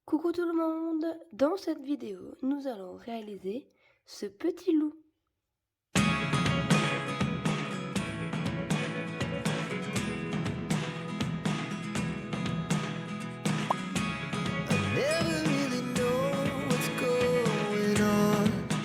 Coucou tout le monde! Dans cette vidéo, nous allons réaliser ce petit loup.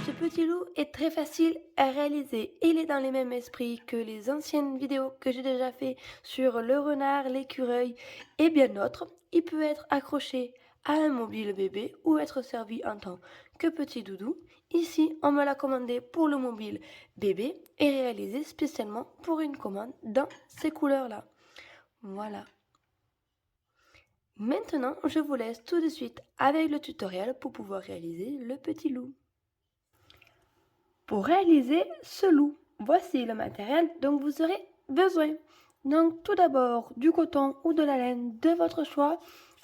Ce petit loup est très facile à réaliser. Il est dans les mêmes esprits que les anciennes vidéos que j'ai déjà fait sur le renard, l'écureuil et bien d'autres. Il peut être accroché à un mobile bébé ou être servi en tant que petit doudou. Ici, on me l'a commandé pour le mobile bébé et réalisé spécialement pour une commande dans ces couleurs-là. Voilà. Maintenant, je vous laisse tout de suite avec le tutoriel pour pouvoir réaliser le petit loup. Pour réaliser ce loup, voici le matériel dont vous aurez besoin. Donc tout d'abord du coton ou de la laine de votre choix.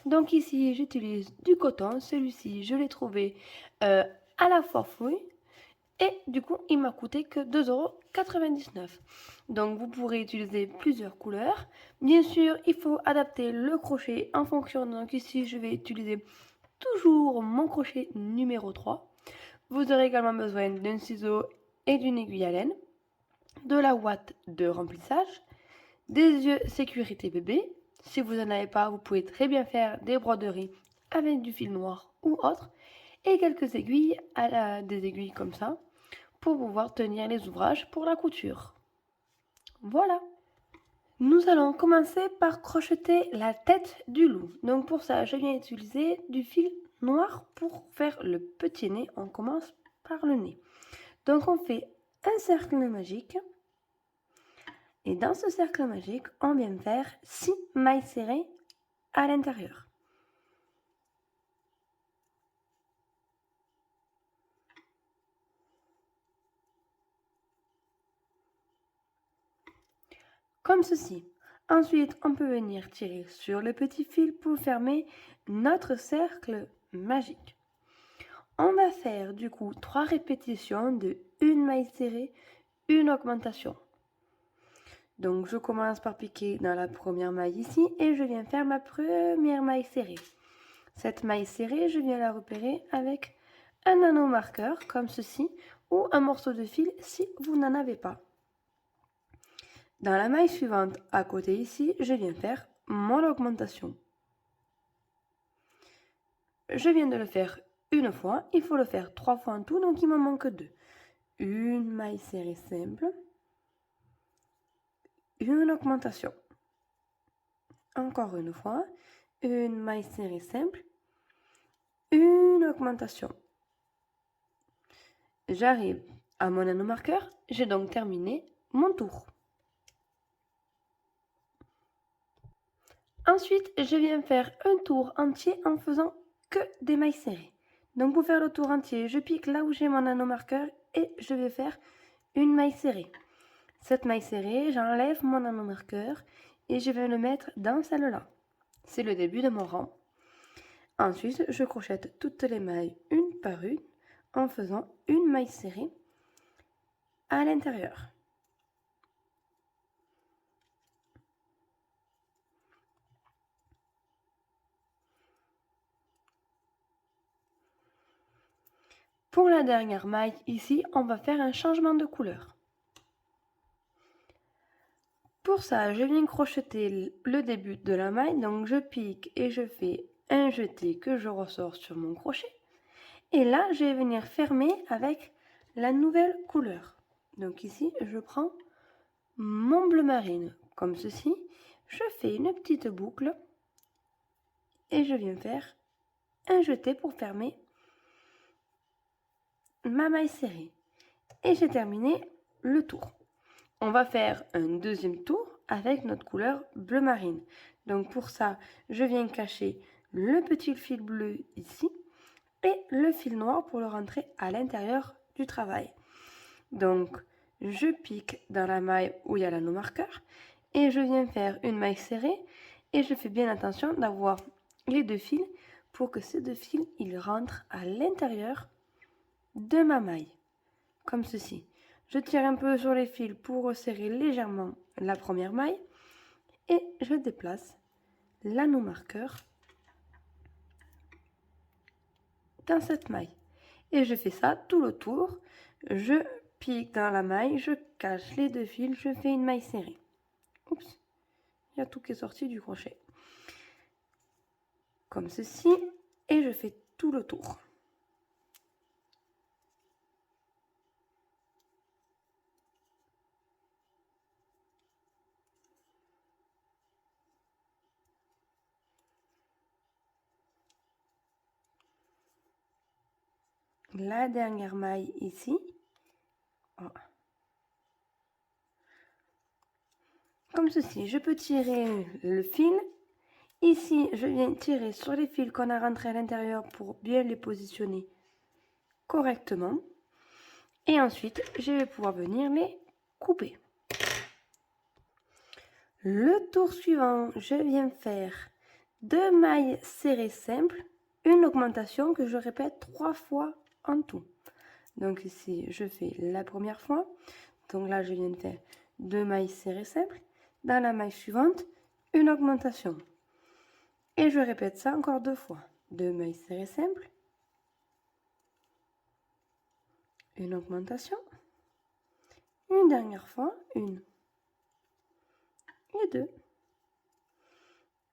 Donc ici j'utilise du coton, celui-ci je l'ai trouvé à la Foire-Fouille et du coup il m'a coûté que 2,99 €. Donc vous pourrez utiliser plusieurs couleurs. Bien sûr il faut adapter le crochet en fonction, donc ici je vais utiliser toujours mon crochet numéro 3. Vous aurez également besoin d'un ciseau et d'une aiguille à laine, de la ouate de remplissage, des yeux sécurité bébé. Si vous n'en avez pas, vous pouvez très bien faire des broderies avec du fil noir ou autre, et quelques aiguilles, des aiguilles comme ça, pour pouvoir tenir les ouvrages pour la couture. Voilà. Nous allons commencer par crocheter la tête du loup. Donc pour ça, je viens utiliser du fil noir pour faire le petit nez. On commence par le nez. Donc on fait un cercle magique. Et dans ce cercle magique, on vient faire 6 mailles serrées à l'intérieur. Comme ceci. Ensuite, on peut venir tirer sur le petit fil pour fermer notre cercle magique. On va faire du coup 3 répétitions de une maille serrée, une augmentation. Donc je commence par piquer dans la première maille ici et je viens faire ma première maille serrée. Cette maille serrée, je viens la repérer avec un nano marqueur comme ceci ou un morceau de fil si vous n'en avez pas. Dans la maille suivante, à côté ici, je viens faire mon augmentation. Je viens de le faire une fois, il faut le faire 3 fois en tout, donc il m'en manque 2. Une maille serrée simple, une augmentation. Encore une fois, une maille serrée simple, une augmentation. J'arrive à mon anneau marqueur, j'ai donc terminé mon tour. Ensuite, je viens faire un tour entier en faisant que des mailles serrées. Donc pour faire le tour entier, je pique là où j'ai mon anneau marqueur et je vais faire une maille serrée. Cette maille serrée, j'enlève mon anneau marqueur et je vais le mettre dans celle-là. C'est le début de mon rang. Ensuite, je crochète toutes les mailles une par une en faisant une maille serrée à l'intérieur. Pour la dernière maille, ici, on va faire un changement de couleur. Pour ça, je viens crocheter le début de la maille, donc je pique et je fais un jeté que je ressors sur mon crochet. Et là, je vais venir fermer avec la nouvelle couleur. Donc ici, je prends mon bleu marine, comme ceci. Je fais une petite boucle et je viens faire un jeté pour fermer ma maille serrée. Et j'ai terminé le tour. On va faire un deuxième tour avec notre couleur bleu marine. Donc pour ça, je viens cacher le petit fil bleu ici et le fil noir pour le rentrer à l'intérieur du travail. Donc je pique dans la maille où il y a l'anneau marqueur et je viens faire une maille serrée et je fais bien attention d'avoir les deux fils pour que ces deux fils ils rentrent à l'intérieur de ma maille, comme ceci. Je tire un peu sur les fils pour resserrer légèrement la première maille et je déplace l'anneau marqueur dans cette maille. Et je fais ça tout le tour. Je pique dans la maille, je cache les 2 fils, je fais une maille serrée. Oups, il y a tout qui est sorti du crochet. Comme ceci, et je fais tout le tour. La dernière maille ici. Oh. Comme ceci, je peux tirer le fil. Ici, je viens tirer sur les fils qu'on a rentrés à l'intérieur pour bien les positionner correctement. Et ensuite, je vais pouvoir venir les couper. Le tour suivant, je viens faire 2 mailles serrées simples, une augmentation que je répète 3 fois en tout. Donc ici, je fais la première fois. Donc là, je viens de faire 2 mailles serrées simples. Dans la maille suivante, une augmentation. Et je répète ça encore 2 fois. 2 mailles serrées simples. Une augmentation. Une dernière fois, une. Et 2.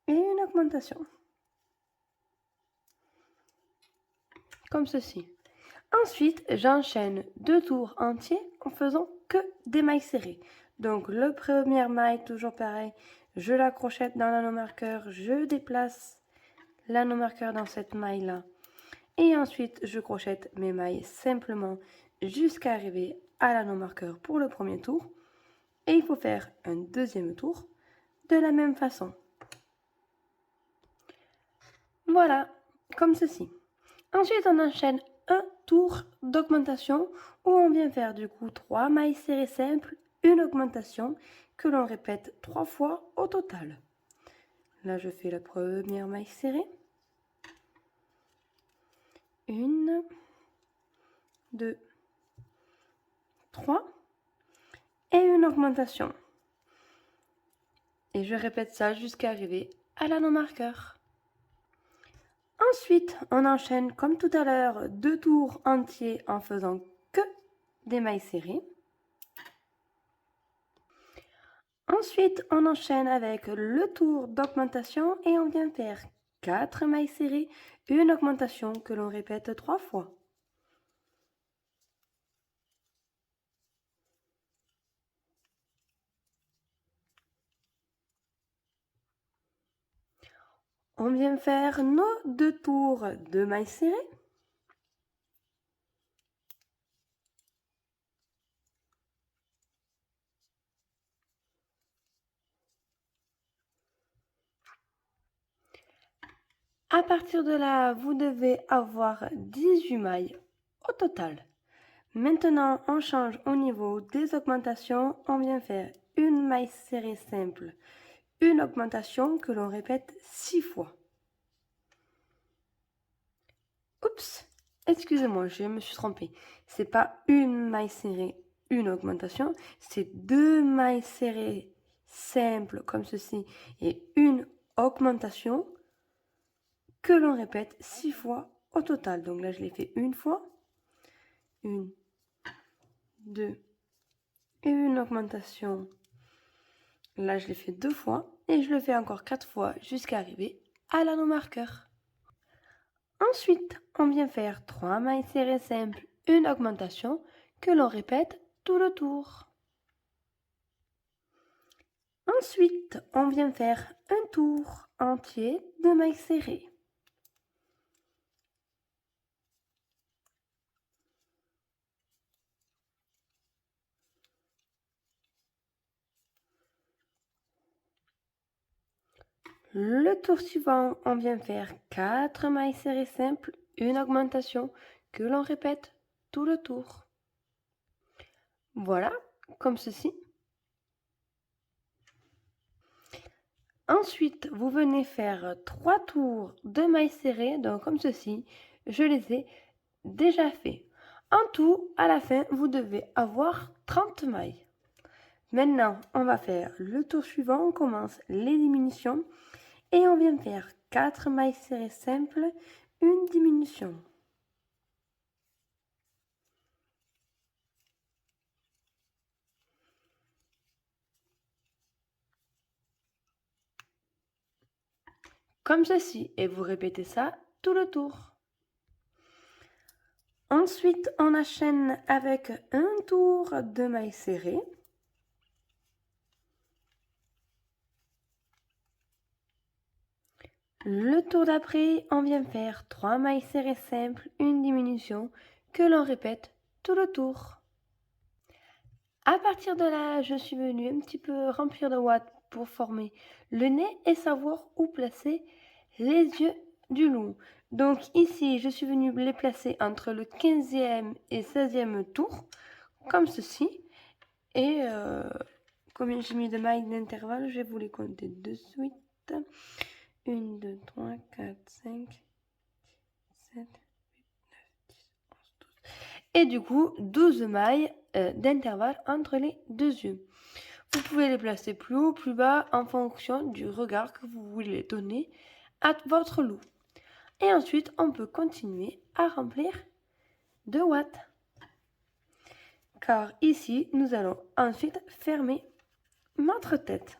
Et une augmentation. Comme ceci. Ensuite, j'enchaîne 2 tours entiers en faisant que des mailles serrées. Donc, la première maille, toujours pareil, je la crochette dans l'anneau marqueur, je déplace l'anneau marqueur dans cette maille-là. Et ensuite, je crochette mes mailles simplement jusqu'à arriver à l'anneau marqueur pour le premier tour. Et il faut faire un deuxième tour de la même façon. Voilà, comme ceci. Ensuite, on enchaîne un tour d'augmentation où on vient faire du coup 3 mailles serrées simples, une augmentation que l'on répète 3 fois au total. Là, je fais la première maille serrée. 1, 2, 3 et une augmentation. Et je répète ça jusqu'à arriver à l'anneau marqueur. Ensuite, on enchaîne comme tout à l'heure 2 tours entiers en faisant que des mailles serrées. Ensuite, on enchaîne avec le tour d'augmentation et on vient faire 4 mailles serrées, une augmentation que l'on répète 3 fois. On vient faire nos 2 tours de mailles serrées. À partir de là, vous devez avoir 18 mailles au total. Maintenant, on change au niveau des augmentations. On vient faire une maille serrée simple, une augmentation que l'on répète 6 fois. Oups, excusez-moi, je me suis trompée. C'est pas une maille serrée, une augmentation, c'est 2 mailles serrées simples comme ceci et une augmentation que l'on répète 6 fois au total. Donc là, je l'ai fait une fois, 1, 2 et une augmentation. Là, je l'ai fait 2 fois et je le fais encore 4 fois jusqu'à arriver à l'anneau marqueur. Ensuite, on vient faire 3 mailles serrées simples, une augmentation que l'on répète tout le tour. Ensuite, on vient faire un tour entier de mailles serrées. Le tour suivant, on vient faire 4 mailles serrées simples, une augmentation que l'on répète tout le tour. Voilà, comme ceci. Ensuite, vous venez faire 3 tours de mailles serrées, donc comme ceci. Je les ai déjà fait. En tout, à la fin, vous devez avoir 30 mailles. Maintenant, on va faire le tour suivant. On commence les diminutions. Et on vient faire 4 mailles serrées simples, une diminution. comme ceci, et vous répétez ça tout le tour. Ensuite, on enchaîne avec un tour de mailles serrées. Le tour d'après, on vient faire 3 mailles serrées simples, une diminution, que l'on répète tout le tour. À partir de là, je suis venue un petit peu remplir de watts pour former le nez et savoir où placer les yeux du loup. Donc ici, je suis venue les placer entre le 15e et 16e tour, comme ceci. Et combien j'ai mis de mailles d'intervalle, je vais vous les compter de suite. 1, 2, 3, 4, 5, 7, 8, 9, 10, 11, 12. Et du coup, 12 mailles d'intervalle entre les deux yeux. Vous pouvez les placer plus haut, plus bas, en fonction du regard que vous voulez donner à votre loup. Et ensuite, on peut continuer à remplir de watts. Car ici, nous allons ensuite fermer notre tête.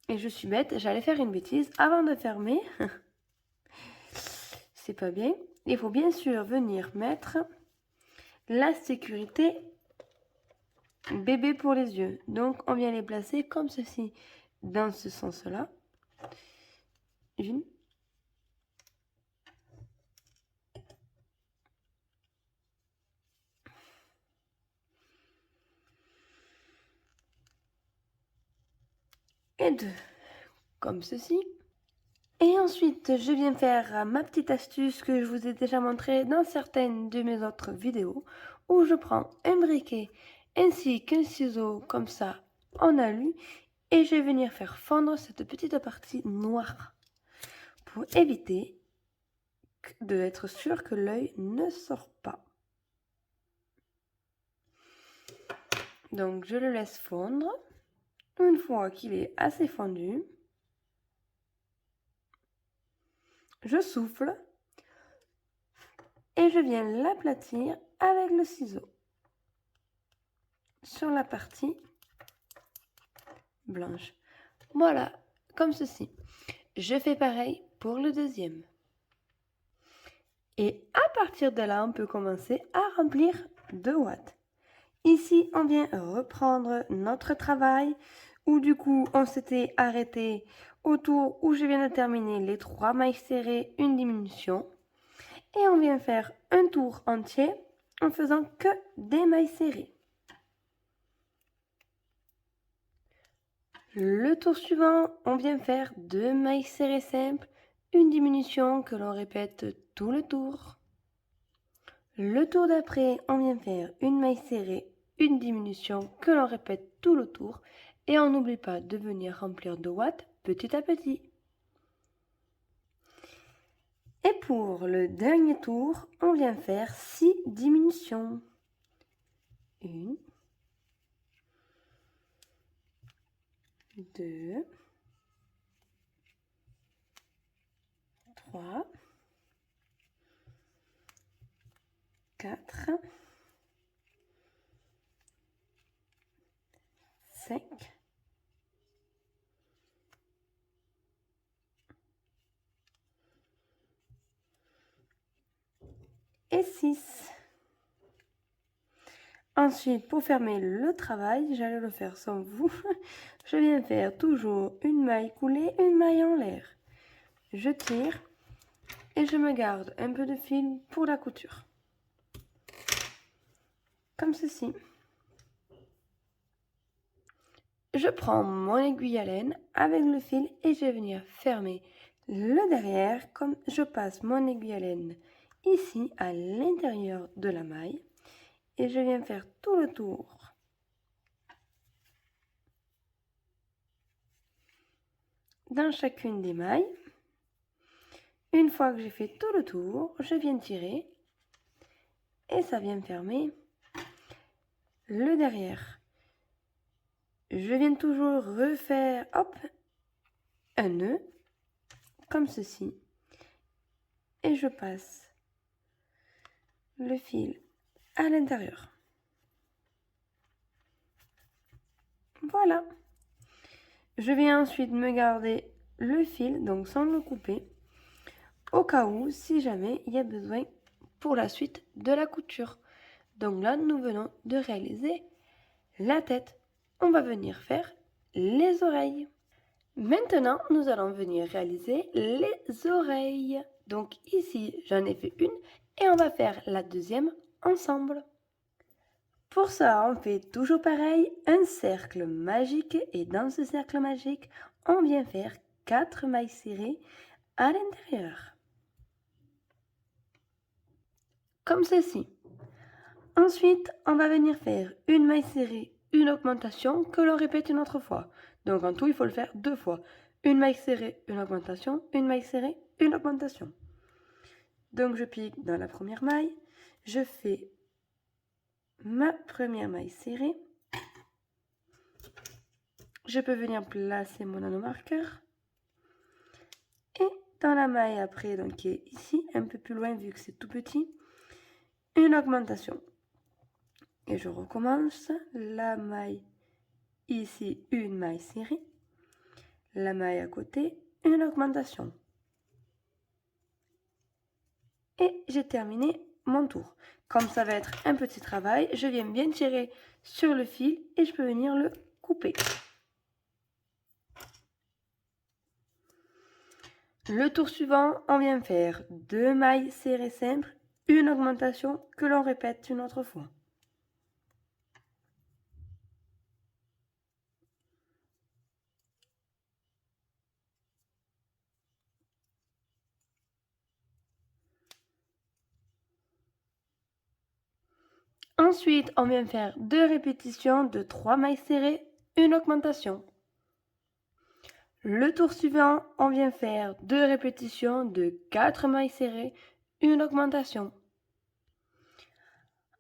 Et je suis bête, j'allais faire une bêtise avant de fermer. C'est pas bien. Il faut bien sûr venir mettre la sécurité bébé pour les yeux. Donc on vient les placer comme ceci, dans ce sens-là. Une. Et deux, comme ceci. Et ensuite, je viens faire ma petite astuce que je vous ai déjà montrée dans certaines de mes autres vidéos, où je prends un briquet ainsi qu'un ciseau comme ça en alu, et je vais venir faire fondre cette petite partie noire pour éviter d'être sûr que l'œil ne sort pas. Donc je le laisse fondre. Une fois qu'il est assez fondu, je souffle et je viens l'aplatir avec le ciseau sur la partie blanche. Voilà, comme ceci. Je fais pareil pour le deuxième. Et à partir de là, on peut commencer à remplir de watts. Ici, on vient reprendre notre travail où du coup, on s'était arrêté au tour où je viens de terminer les 3 mailles serrées, une diminution. Et on vient faire un tour entier en faisant que des mailles serrées. Le tour suivant, on vient faire 2 mailles serrées simples, une diminution que l'on répète tout le tour. Le tour d'après, on vient faire une maille serrée, une diminution que l'on répète tout le tour. Et on n'oublie pas de venir remplir de watts petit à petit. Et pour le dernier tour, on vient faire 6 diminutions. 1, 2, 3, 4, 5, et 6. Ensuite, pour fermer le travail, j'allais le faire sans vous. Je viens faire toujours une maille coulée, une maille en l'air. Je tire et je me garde un peu de fil pour la couture. Comme ceci. Je prends mon aiguille à laine avec le fil et je vais venir fermer le derrière comme je passe mon aiguille à laine ici à l'intérieur de la maille et je viens faire tout le tour. Dans chacune des mailles. Une fois que j'ai fait tout le tour, je viens tirer et ça vient fermer le derrière. Je viens toujours refaire, hop, un nœud, comme ceci. Et je passe le fil à l'intérieur. Voilà. Je vais ensuite me garder le fil, donc sans le couper, au cas où, si jamais il y a besoin pour la suite de la couture. Donc là, nous venons de réaliser la tête. On va venir faire les oreilles. Maintenant, nous allons venir réaliser les oreilles. Donc ici, j'en ai fait une et on va faire la deuxième ensemble. Pour ça, on fait toujours pareil, un cercle magique et dans ce cercle magique, on vient faire 4 mailles serrées à l'intérieur. Comme ceci. Ensuite, on va venir faire une maille serrée, une augmentation que l'on répète une autre fois. Donc en tout, il faut le faire 2 fois. Une maille serrée, une augmentation, une maille serrée, une augmentation. Donc je pique dans la première maille, je fais ma première maille serrée. Je peux venir placer mon anneau marqueur. Et dans la maille après, donc qui est ici, un peu plus loin vu que c'est tout petit, une augmentation. Et je recommence la maille ici, une maille serrée. La maille à côté, une augmentation. Et j'ai terminé mon tour. Comme ça va être un petit travail, je viens bien tirer sur le fil et je peux venir le couper. Le tour suivant, on vient faire 2 mailles serrées simples, une augmentation que l'on répète une autre fois. Ensuite, on vient faire 2 répétitions de 3 mailles serrées, une augmentation. Le tour suivant, on vient faire 2 répétitions de 4 mailles serrées, une augmentation.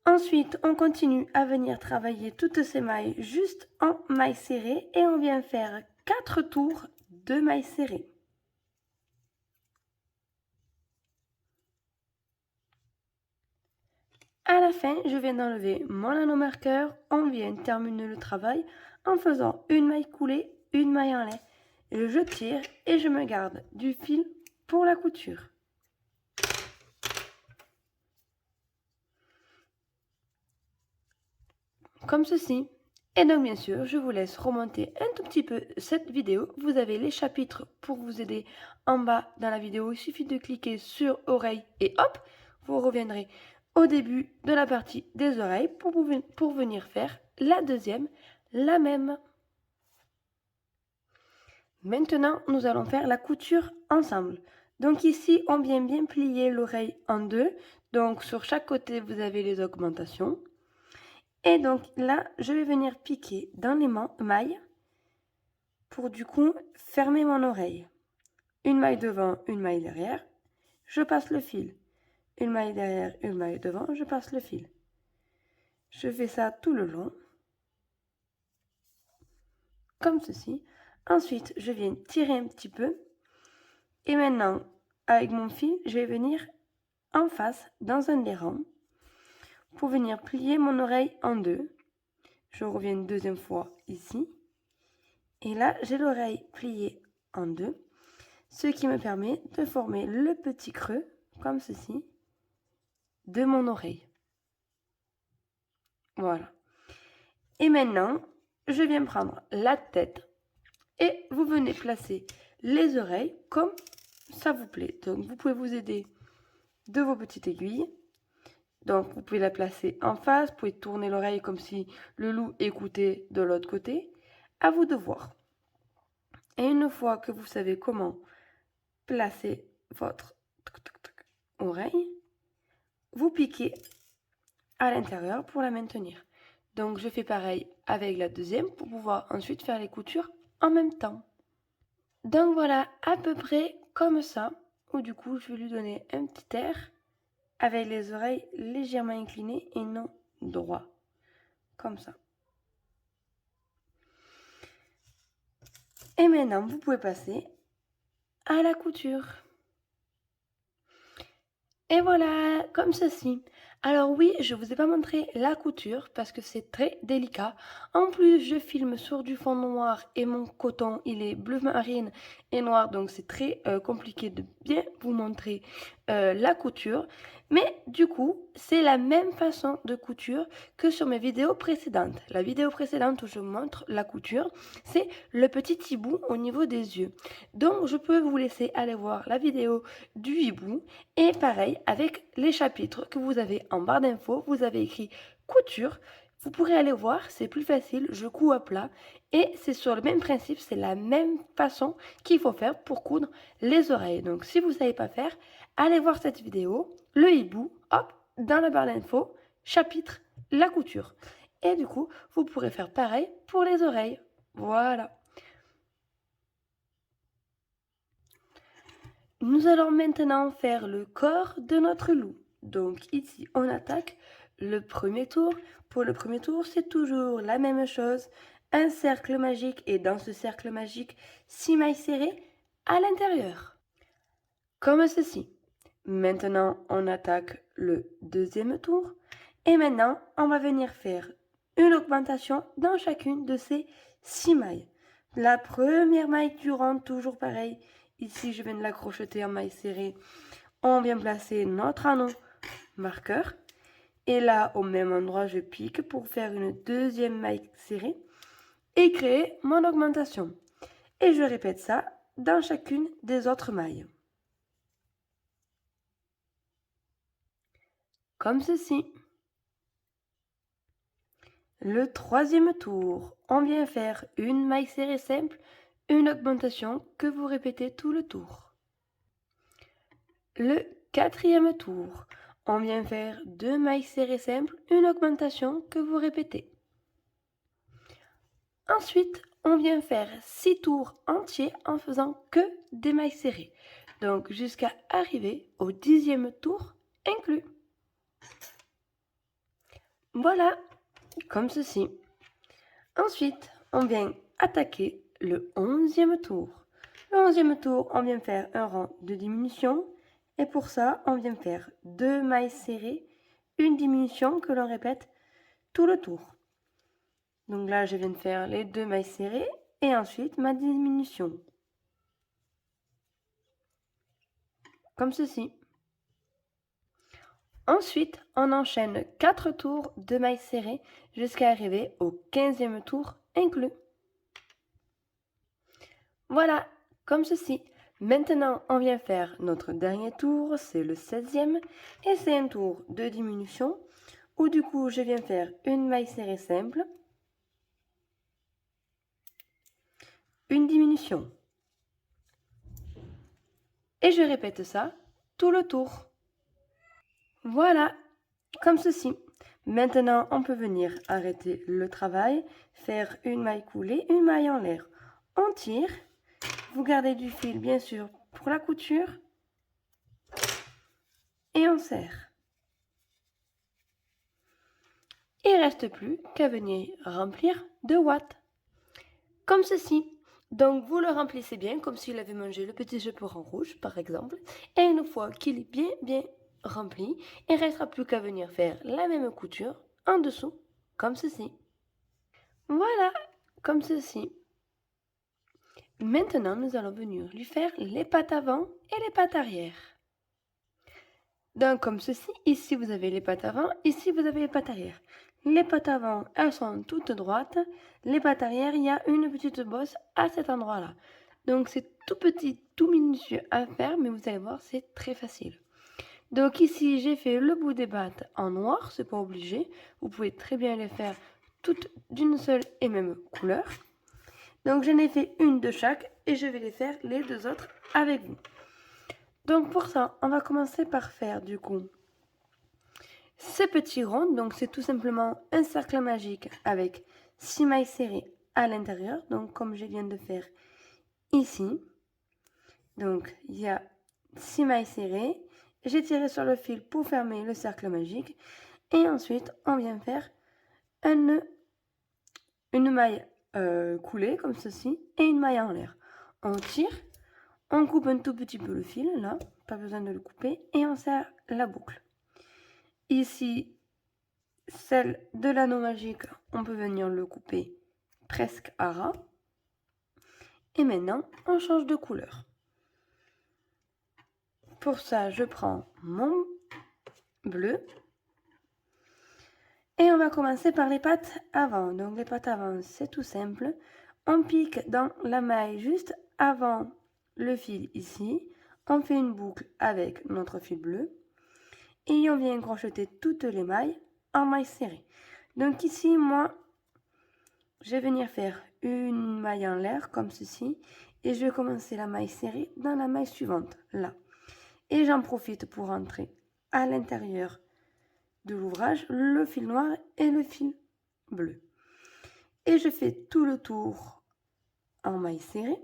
Ensuite, on continue à venir travailler toutes ces mailles juste en mailles serrées et on vient faire 4 tours de mailles serrées. À la fin, je viens d'enlever mon anneau marqueur, on vient terminer le travail en faisant une maille coulée, une maille en lait. Je tire et je me garde du fil pour la couture. Comme ceci. Et donc bien sûr, je vous laisse remonter un tout petit peu cette vidéo. Vous avez les chapitres pour vous aider en bas dans la vidéo. Il suffit de cliquer sur oreille et hop, vous reviendrez au début de la partie des oreilles pour venir faire la deuxième, la même. Maintenant, nous allons faire la couture ensemble. Donc ici, on vient bien plier l'oreille en deux. Donc sur chaque côté, vous avez les augmentations. Et donc là, je vais venir piquer dans les mailles pour du coup fermer mon oreille. Une maille devant, une maille derrière. Je passe le fil. Une maille derrière, une maille devant, je passe le fil. Je fais ça tout le long. Comme ceci. Ensuite, je viens tirer un petit peu. Et maintenant, avec mon fil, je vais venir en face dans un des rangs pour venir plier mon oreille en deux. Je reviens une deuxième fois ici. Et là, j'ai l'oreille pliée en deux, ce qui me permet de former le petit creux, comme ceci, de mon oreille. Voilà. Et maintenant, je viens prendre la tête et vous venez placer les oreilles comme ça vous plaît. Donc, vous pouvez vous aider de vos petites aiguilles. Donc, vous pouvez la placer en face, vous pouvez tourner l'oreille comme si le loup écoutait de l'autre côté. À vous de voir. Et une fois que vous savez comment placer votre oreille, vous piquez à l'intérieur pour la maintenir. Donc, je fais pareil avec la deuxième pour pouvoir ensuite faire les coutures en même temps. Donc, voilà à peu près comme ça. Ou du coup, je vais lui donner un petit air avec les oreilles légèrement inclinées et non droit. Comme ça. Et maintenant, vous pouvez passer à la couture. Et voilà, comme ceci. Alors oui, je vous ai pas montré la couture parce que c'est très délicat. En plus, je filme sur du fond noir et mon coton, il est bleu marine et noir, donc c'est très compliqué de bien vous montrer la couture. Mais du coup, c'est la même façon de couture que sur mes vidéos précédentes. La vidéo précédente où je vous montre la couture, c'est le petit hibou au niveau des yeux. Donc, je peux vous laisser aller voir la vidéo du hibou. Et pareil, avec les chapitres que vous avez en barre d'infos, vous avez écrit couture. Vous pourrez aller voir, c'est plus facile, je couds à plat. Et c'est sur le même principe, c'est la même façon qu'il faut faire pour coudre les oreilles. Donc si vous ne savez pas faire, allez voir cette vidéo, le hibou, hop, dans la barre d'infos, chapitre, la couture. Et du coup, vous pourrez faire pareil pour les oreilles. Voilà. Nous allons maintenant faire le corps de notre loup. Donc ici, on attaque le premier tour. Pour le premier tour, c'est toujours la même chose. Un cercle magique et dans ce cercle magique, 6 mailles serrées à l'intérieur. Comme ceci. Maintenant, on attaque le deuxième tour. Et maintenant, on va venir faire une augmentation dans chacune de ces 6 mailles. La première maille du rond, toujours pareil. Ici, je viens de la crocheter en maille serrée. On vient placer notre anneau marqueur. Et là, au même endroit, je pique pour faire une deuxième maille serrée et créer mon augmentation. Et je répète ça dans chacune des autres mailles. Comme ceci. Le troisième tour, on vient faire une maille serrée simple, une augmentation que vous répétez tout le tour. Le quatrième tour, on vient faire 2 mailles serrées simples, une augmentation que vous répétez. Ensuite, on vient faire 6 tours entiers en faisant que des mailles serrées. Donc jusqu'à arriver au 10e tour inclus. Voilà, comme ceci. Ensuite, on vient attaquer le 11e tour. Le 11e tour, on vient faire un rang de diminution. Et pour ça, on vient faire 2 mailles serrées, une diminution que l'on répète tout le tour. Donc là, je viens de faire les 2 mailles serrées et ensuite ma diminution. Comme ceci. Ensuite, on enchaîne 4 tours de mailles serrées jusqu'à arriver au 15e tour inclus. Voilà, comme ceci. Maintenant, on vient faire notre dernier tour, c'est le 16e, et c'est un tour de diminution, où du coup, je viens faire une maille serrée simple, une diminution. Et je répète ça tout le tour. Voilà, comme ceci. Maintenant, on peut venir arrêter le travail, faire une maille coulée, une maille en l'air. On tire, vous gardez du fil bien sûr pour la couture et on serre. Il ne reste plus qu'à venir remplir de watts. Comme ceci. Donc vous le remplissez bien comme s'il avait mangé le petit chaperon rouge par exemple. Et une fois qu'il est bien rempli, il ne restera plus qu'à venir faire la même couture en dessous, comme ceci. Voilà, comme ceci. Maintenant, nous allons venir lui faire les pattes avant et les pattes arrière. Donc comme ceci, ici vous avez les pattes avant, ici vous avez les pattes arrière. Les pattes avant, elles sont toutes droites. Les pattes arrière, il y a une petite bosse à cet endroit-là. Donc c'est tout petit, tout minutieux à faire, mais vous allez voir, c'est très facile. Donc ici, j'ai fait le bout des pattes en noir, c'est pas obligé. Vous pouvez très bien les faire toutes d'une seule et même couleur. Donc j'en ai fait une de chaque et je vais les faire les deux autres avec vous. Donc pour ça, on va commencer par faire du coup ces petits ronds. Donc c'est tout simplement un cercle magique avec 6 mailles serrées à l'intérieur. Donc comme je viens de faire ici. Donc il y a 6 mailles serrées. J'ai tiré sur le fil pour fermer le cercle magique. Et ensuite, on vient faire une maille coulée comme ceci et une maille en l'air. On tire. On coupe un tout petit peu le fil, là, pas besoin de le couper, et on serre la boucle. Ici, celle de l'anneau magique, on peut venir le couper presque à ras. Et maintenant, on change de couleur. Pour ça, je prends mon bleu. Et on va commencer par les pattes avant. Donc les pattes avant, c'est tout simple. On pique dans la maille juste avant le fil ici. On fait une boucle avec notre fil bleu. Et on vient crocheter toutes les mailles en maille serrée. Donc ici, moi, je vais venir faire une maille en l'air comme ceci. Et je vais commencer la maille serrée dans la maille suivante, là. Et j'en profite pour entrer à l'intérieur de l'ouvrage le fil noir et le fil bleu. Et je fais tout le tour en maille serrée.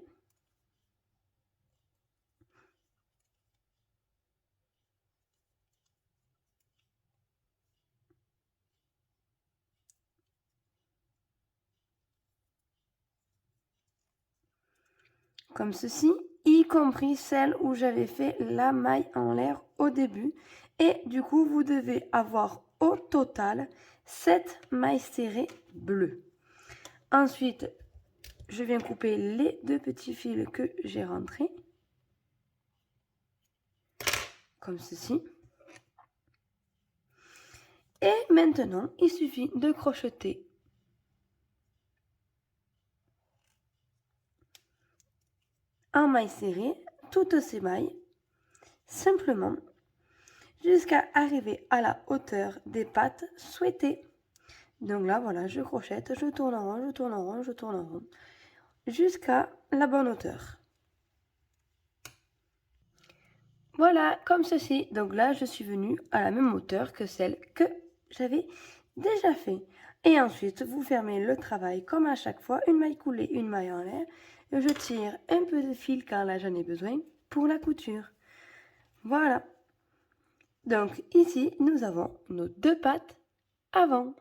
Comme ceci, y compris celle où j'avais fait la maille en l'air au début. Et du coup, vous devez avoir au total 7 mailles serrées bleues. Ensuite, je viens couper les 2 petits fils que j'ai rentrés. Comme ceci. Et maintenant, il suffit de crocheter en maille serrée toutes ces mailles, simplement, jusqu'à arriver à la hauteur des pattes souhaitées. Donc là, voilà, je crochette, je tourne en rond, je tourne en rond, je tourne en rond, jusqu'à la bonne hauteur. Voilà, comme ceci. Donc là, je suis venue à la même hauteur que celle que j'avais déjà fait. Et ensuite, vous fermez le travail comme à chaque fois, une maille coulée, une maille en l'air. Je tire un peu de fil car là, j'en ai besoin pour la couture. Voilà. Donc ici, nous avons nos 2 pattes avant.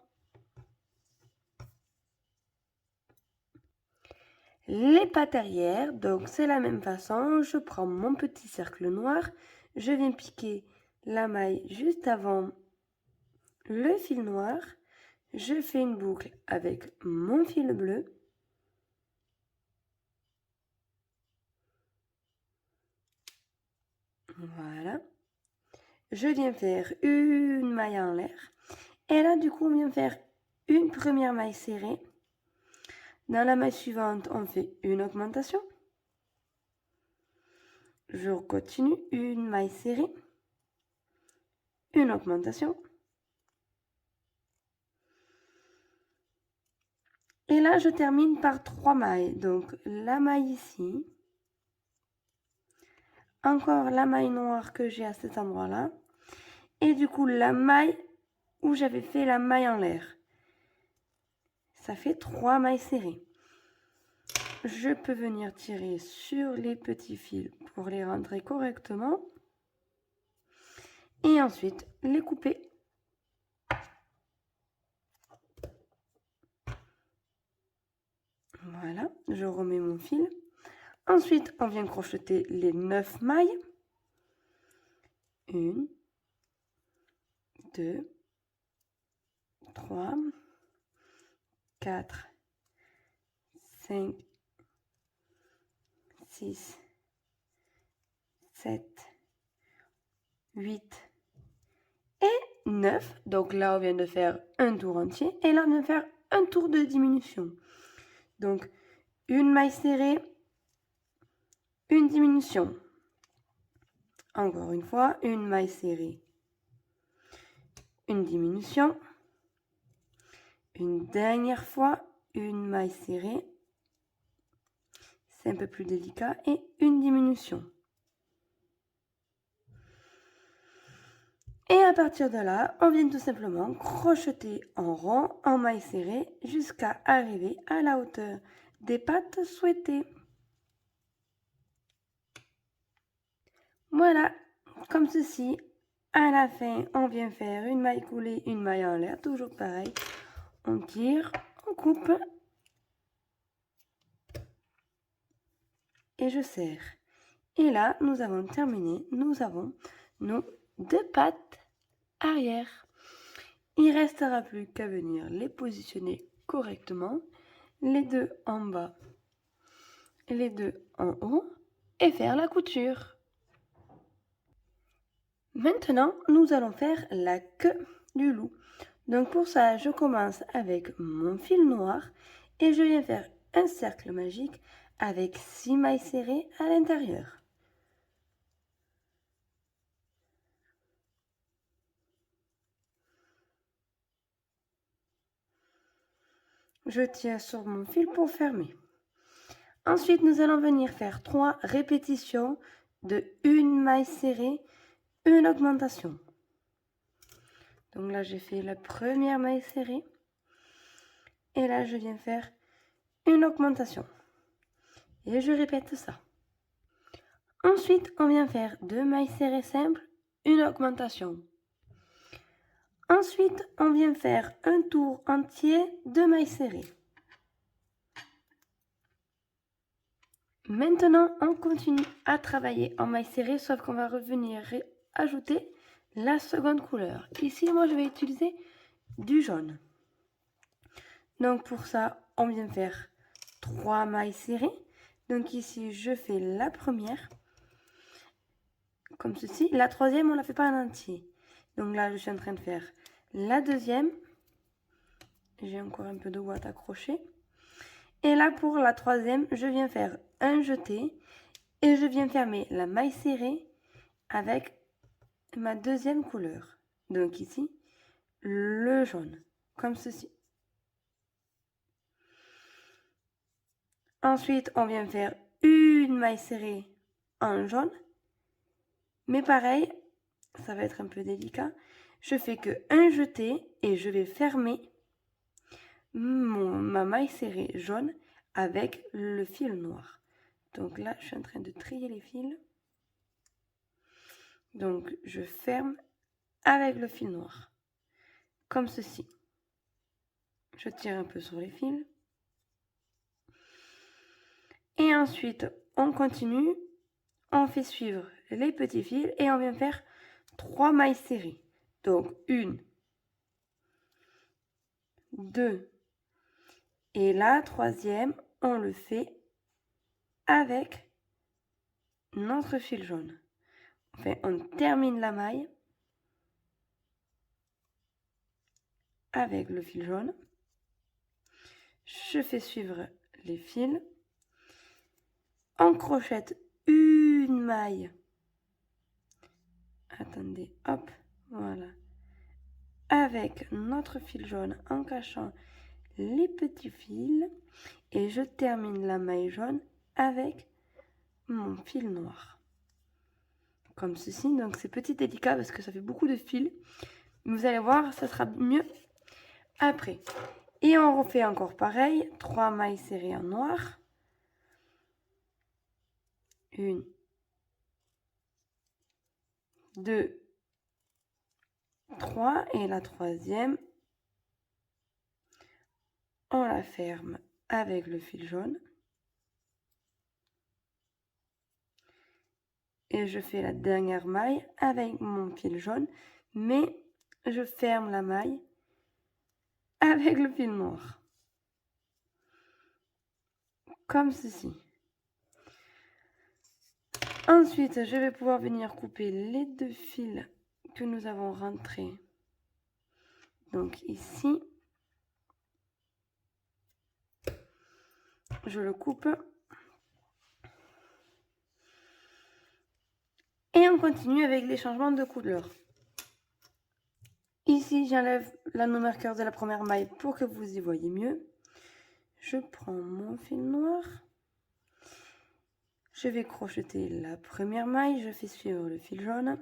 Les pattes arrière, donc c'est la même façon. Je prends mon petit cercle noir. Je viens piquer la maille juste avant le fil noir. Je fais une boucle avec mon fil bleu. Voilà. Je viens faire une maille en l'air. Et là, du coup, on vient faire une première maille serrée. Dans la maille suivante, on fait une augmentation. Je continue, une maille serrée. Une augmentation. Et là, je termine par 3 mailles. Donc, la maille ici. Encore la maille noire que j'ai à cet endroit-là. Et du coup, la maille où j'avais fait la maille en l'air. Ça fait 3 mailles serrées. Je peux venir tirer sur les petits fils pour les rentrer correctement. Et ensuite, les couper. Voilà, je remets mon fil. Ensuite, on vient crocheter les 9 mailles. 1, 2, 3, 4, 5, 6, 7, 8 et 9. Donc là, on vient de faire un tour entier. Et là, on vient de faire un tour de diminution. Donc, une maille serrée, une diminution. Encore une fois, une maille serrée, une diminution. Une dernière fois, une maille serrée. C'est un peu plus délicat. Et une diminution. Et à partir de là, on vient tout simplement crocheter en rond, en maille serrée, jusqu'à arriver à la hauteur des pattes souhaitées. Voilà, comme ceci. À la fin, on vient faire une maille coulée, une maille en l'air, toujours pareil. On tire, on coupe et je serre. Et là, nous avons terminé. Nous avons nos 2 pattes arrière. Il ne restera plus qu'à venir les positionner correctement, les deux en bas, les deux en haut, et faire la couture. Maintenant, nous allons faire la queue du loup. Donc pour ça, je commence avec mon fil noir et je viens faire un cercle magique avec 6 mailles serrées à l'intérieur. Je tiens sur mon fil pour fermer. Ensuite, nous allons venir faire 3 répétitions de une maille serrée, une augmentation. Donc là, j'ai fait la première maille serrée. Et là, je viens faire une augmentation. Et je répète ça. Ensuite, on vient faire 2 mailles serrées simples, une augmentation. Ensuite, on vient faire un tour entier de mailles serrées. Maintenant, on continue à travailler en mailles serrées, sauf qu'on va revenir ajouter la seconde couleur. Ici, moi, je vais utiliser du jaune. Donc, pour ça, on vient faire 3 mailles serrées. Donc ici, je fais la première, comme ceci. La troisième, on ne la fait pas en entier. Donc là, je suis en train de faire la deuxième. J'ai encore un peu de ouate accrochée. Et là, pour la troisième, je viens faire un jeté et je viens fermer la maille serrée avec ma deuxième couleur. Donc ici, le jaune, comme ceci. Ensuite, on vient faire une maille serrée en jaune. Mais pareil, ça va être un peu délicat. Je fais que un jeté et je vais fermer ma maille serrée jaune avec le fil noir. Donc là, je suis en train de trier les fils. Donc, je ferme avec le fil noir, comme ceci. Je tire un peu sur les fils. Et ensuite, on continue. On fait suivre les petits fils et on vient faire 3 mailles serrées. Donc, 1, 2, et la troisième, on le fait avec notre fil jaune. Enfin, on termine la maille avec le fil jaune. Je fais suivre les fils. On crochette une maille. Attendez, hop, voilà. Avec notre fil jaune en cachant les petits fils. Et je termine la maille jaune avec mon fil noir. Comme ceci, donc c'est petit délicat parce que ça fait beaucoup de fils. Vous allez voir, ça sera mieux après. Et on refait encore pareil, 3 mailles serrées en noir. 1, 2, 3 et la troisième, on la ferme avec le fil jaune. Et je fais la dernière maille avec mon fil jaune, mais je ferme la maille avec le fil noir. Comme ceci. Ensuite, je vais pouvoir venir couper les 2 fils que nous avons rentrés. Donc ici, je le coupe. Et on continue avec les changements de couleur. Ici, j'enlève l'anneau marqueur de la première maille pour que vous y voyez mieux. Je prends mon fil noir. Je vais crocheter la première maille. Je fais suivre le fil jaune.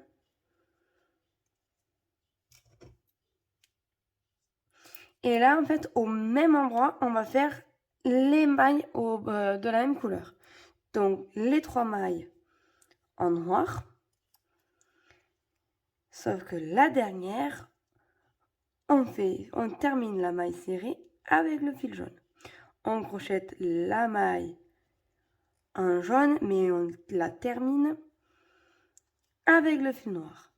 Et là, en fait, au même endroit, on va faire les mailles de la même couleur. Donc, les 3 mailles en noir. Sauf que la dernière, on termine la maille serrée avec le fil jaune. On crochette la maille en jaune, mais on la termine avec le fil noir.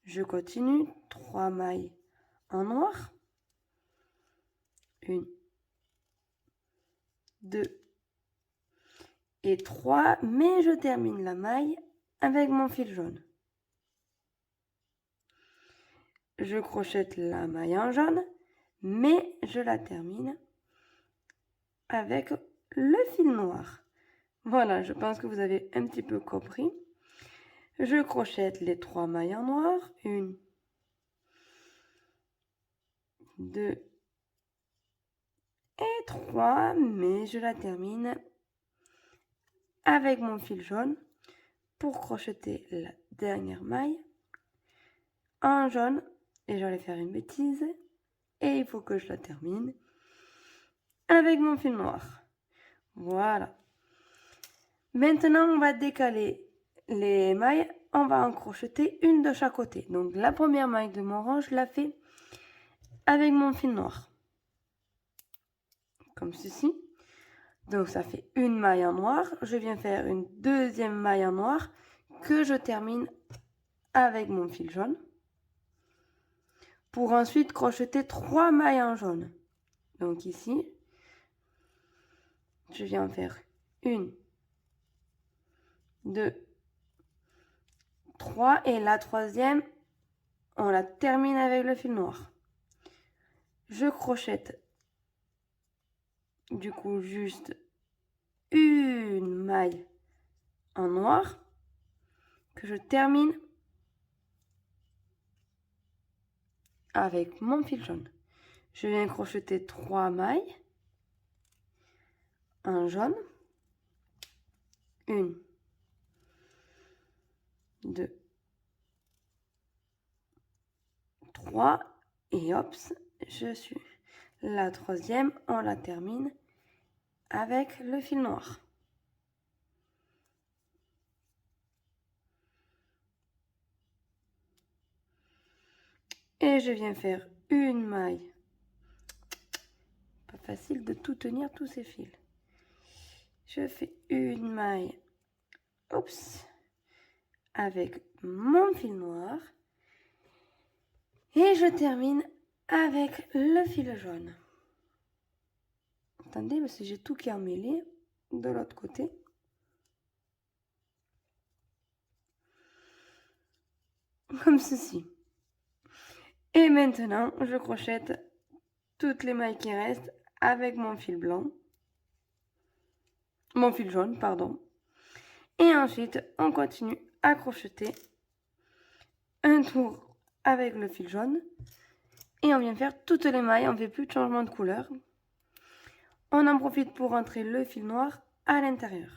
Je continue, 3 mailles en noir. 1, 2 et 3, mais je termine la maille avec mon fil jaune. Je crochette la maille en jaune, mais je la termine avec le fil noir. Voilà, je pense que vous avez un petit peu compris. Je crochette les 3 mailles en noir. 1, 2 et 3, mais je la termine avec mon fil jaune pour crocheter la dernière maille en jaune. Et j'allais faire une bêtise. Et il faut que je la termine avec mon fil noir. Voilà. Maintenant, on va décaler les mailles. On va en crocheter une de chaque côté. Donc, la première maille de mon rang, je la fais avec mon fil noir. Comme ceci. Donc, ça fait une maille en noir. Je viens faire une deuxième maille en noir que je termine avec mon fil jaune. Pour ensuite crocheter 3 mailles en jaune. Donc, ici, je viens en faire 1, 2, 3 et la troisième, on la termine avec le fil noir. Je crochette du coup juste une maille en noir que je termine avec mon fil jaune. Je viens crocheter 3 mailles en jaune. 1, 2, 3 et hop, je suis. La troisième, on la termine avec le fil noir. Et je viens faire une maille. Pas facile de tout tenir tous ces fils. Je fais une maille, oups, avec mon fil noir. Et je termine avec le fil jaune. Attendez, parce que j'ai tout qui est emmêlé de l'autre côté. Comme ceci. Et maintenant, je crochette toutes les mailles qui restent avec mon fil blanc. Mon fil jaune, pardon. Et ensuite, on continue à crocheter un tour avec le fil jaune. Et on vient faire toutes les mailles, on ne fait plus de changement de couleur. On en profite pour rentrer le fil noir à l'intérieur.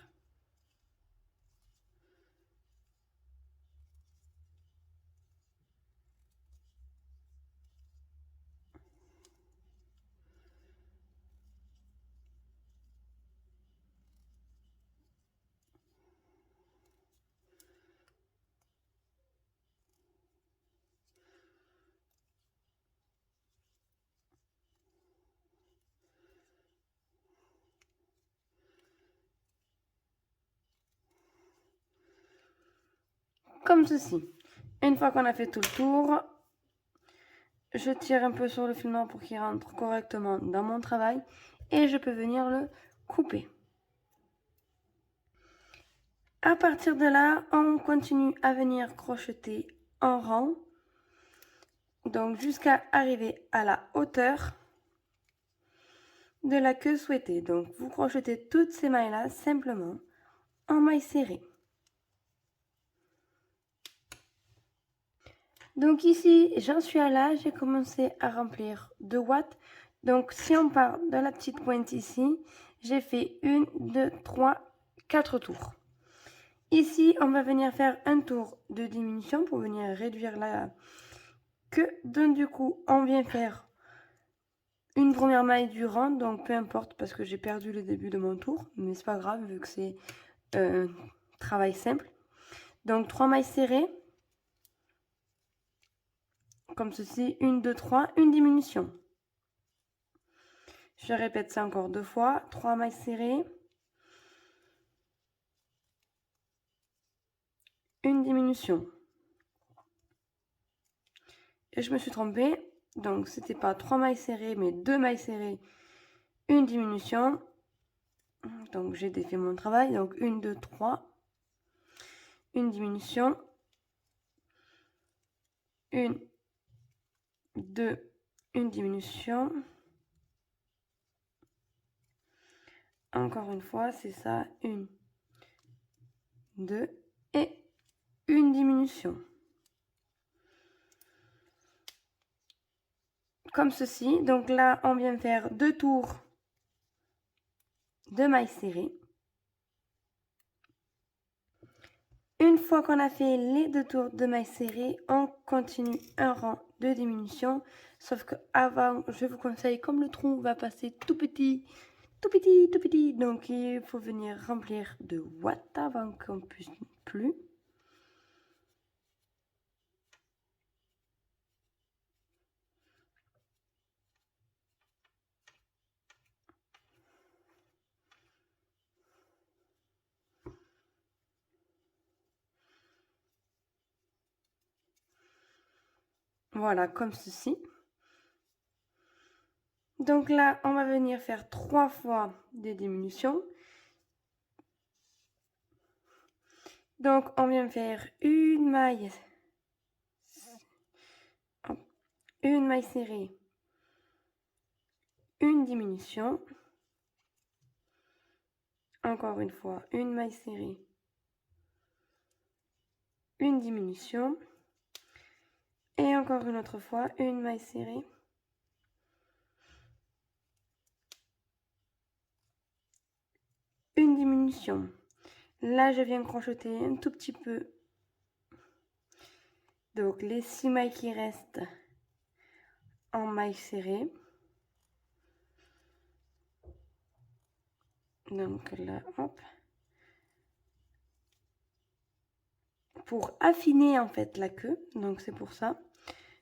Comme ceci. Une fois qu'on a fait tout le tour, je tire un peu sur le fil noir pour qu'il rentre correctement dans mon travail et je peux venir le couper. À partir de là, on continue à venir crocheter en rang, donc jusqu'à arriver à la hauteur de la queue souhaitée. Donc vous crochetez toutes ces mailles là simplement en maille serrée. Donc ici, j'en suis à là, j'ai commencé à remplir 2 watts. Donc si on part de la petite pointe ici, j'ai fait 1, 2, 3, 4 tours. Ici, on va venir faire un tour de diminution pour venir réduire la queue. Donc du coup, on vient faire une première maille du rang, donc peu importe parce que j'ai perdu le début de mon tour, mais c'est pas grave vu que c'est un travail simple. Donc 3 mailles serrées. Comme ceci, 1, 2, 3, une diminution. Je répète ça encore 2 fois, 3 mailles serrées, une diminution. Et je me suis trompée, Donc, c'était pas 3 mailles serrées, mais 2 mailles serrées, une diminution. Donc, j'ai défait mon travail. Donc, 1, 2, 3. Une diminution. 1, 2, une diminution. Encore une fois, c'est ça. 1, 2 et une diminution. Comme ceci. Donc là, on vient faire 2 tours de mailles serrées. Une fois qu'on a fait les 2 tours de mailles serrées, on continue un rang de diminution. Sauf que avant, je vous conseille, comme le trou va passer tout petit, tout petit, tout petit, donc il faut venir remplir de watts avant qu'on puisse plus. Voilà, comme ceci. Donc là, on va venir faire 3 fois des diminutions. Donc, on vient faire une maille serrée, une diminution. Encore une fois, une maille serrée, une diminution. Et encore une autre fois, une maille serrée, une diminution. Là, je viens crocheter un tout petit peu. Donc, les 6 mailles qui restent en maille serrée. Donc là, hop. Pour affiner en fait la queue, donc c'est pour ça.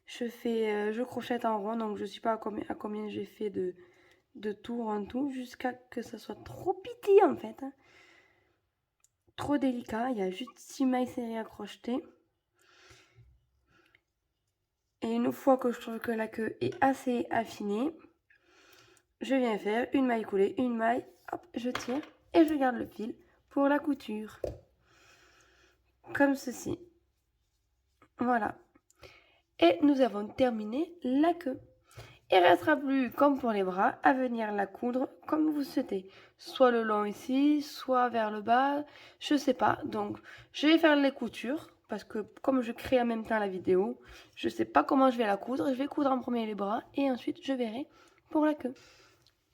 Je crochette en rond, donc je ne sais pas à combien j'ai fait de tours en tout, jusqu'à que ça soit trop petit en fait. Trop délicat, il y a juste 6 mailles serrées à crocheter. Et une fois que je trouve que la queue est assez affinée, je viens faire une maille coulée, une maille, hop, je tire et je garde le fil pour la couture. Comme ceci. Voilà. Et nous avons terminé la queue. Il ne restera plus, comme pour les bras, à venir la coudre comme vous souhaitez. Soit le long ici, soit vers le bas, je sais pas. Donc, je vais faire les coutures, parce que comme je crée en même temps la vidéo, je sais pas comment je vais la coudre. Je vais coudre en premier les bras, et ensuite je verrai pour la queue.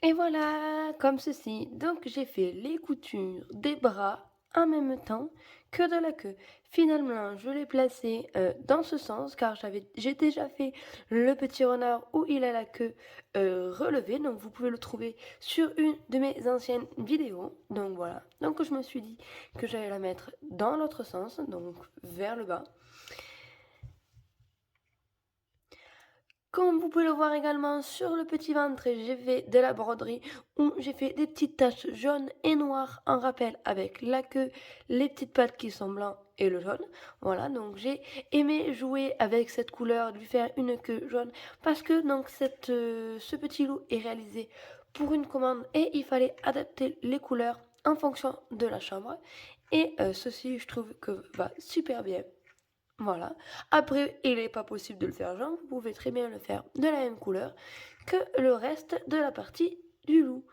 Et voilà, comme ceci. Donc, j'ai fait les coutures des bras en même temps que de la queue. Finalement, je l'ai placé dans ce sens car j'ai déjà fait le petit renard où il a la queue relevée. Donc vous pouvez le trouver sur une de mes anciennes vidéos. Donc voilà. Donc je me suis dit que j'allais la mettre dans l'autre sens, donc vers le bas. Comme vous pouvez le voir également sur le petit ventre, j'ai fait de la broderie où j'ai fait des petites taches jaunes et noires en rappel avec la queue, les petites pattes qui sont blancs et le jaune. Voilà, donc j'ai aimé jouer avec cette couleur, lui faire une queue jaune parce que donc ce petit loup est réalisé pour une commande et il fallait adapter les couleurs en fonction de la chambre. Et ceci, je trouve que va super bien. Voilà. Après, il n'est pas possible de le faire jaune. Vous pouvez très bien le faire de la même couleur que le reste de la partie du loup.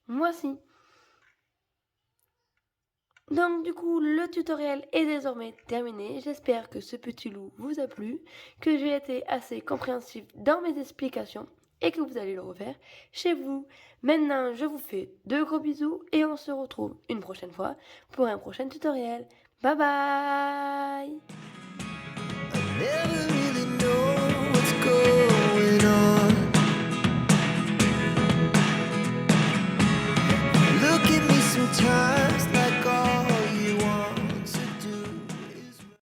Voici. Donc du coup, le tutoriel est désormais terminé. J'espère que ce petit loup vous a plu, que j'ai été assez compréhensif dans mes explications et que vous allez le refaire chez vous. Maintenant, je vous fais de gros bisous et on se retrouve une prochaine fois pour un prochain tutoriel. Bye bye! Never really